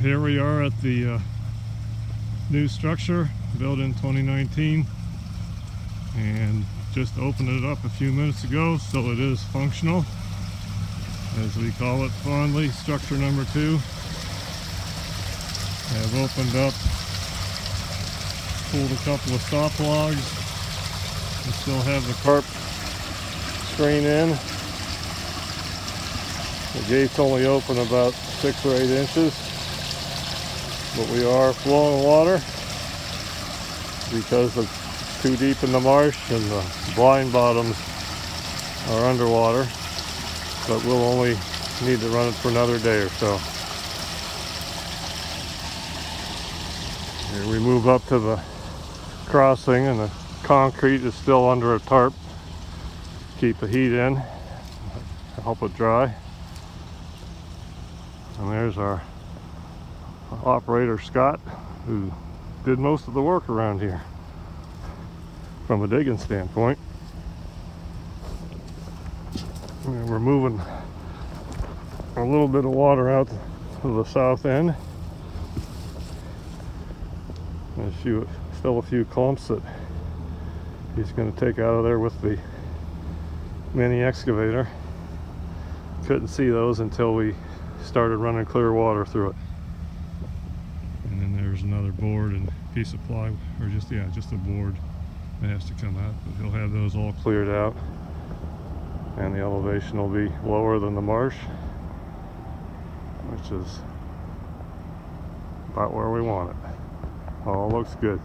Here we are at the new structure built in 2019, and just opened it up a few minutes ago, so it is functional, as we call it fondly. Structure number 2. I've opened up, pulled a couple of stop logs. We still have the carp screen in. The gate's only open about 6 or 8 inches, but we are flowing water because it's too deep in the marsh and the blind bottoms are underwater, but we'll only need to run it for another day or so. Here we move up to the crossing, and the concrete is still under a tarp. Keep the heat in, help it dry. And there's our operator Scott, who did most of the work around here from a digging standpoint. And we're moving a little bit of water out to the south end. There's still a few clumps that he's going to take out of there with the mini excavator. Couldn't see those until we started running clear water through it. And then there's another board and piece of ply, or just a board that has to come out, but he'll have those all cleared out, and the elevation will be lower than the marsh, which is about where we want it. All looks good.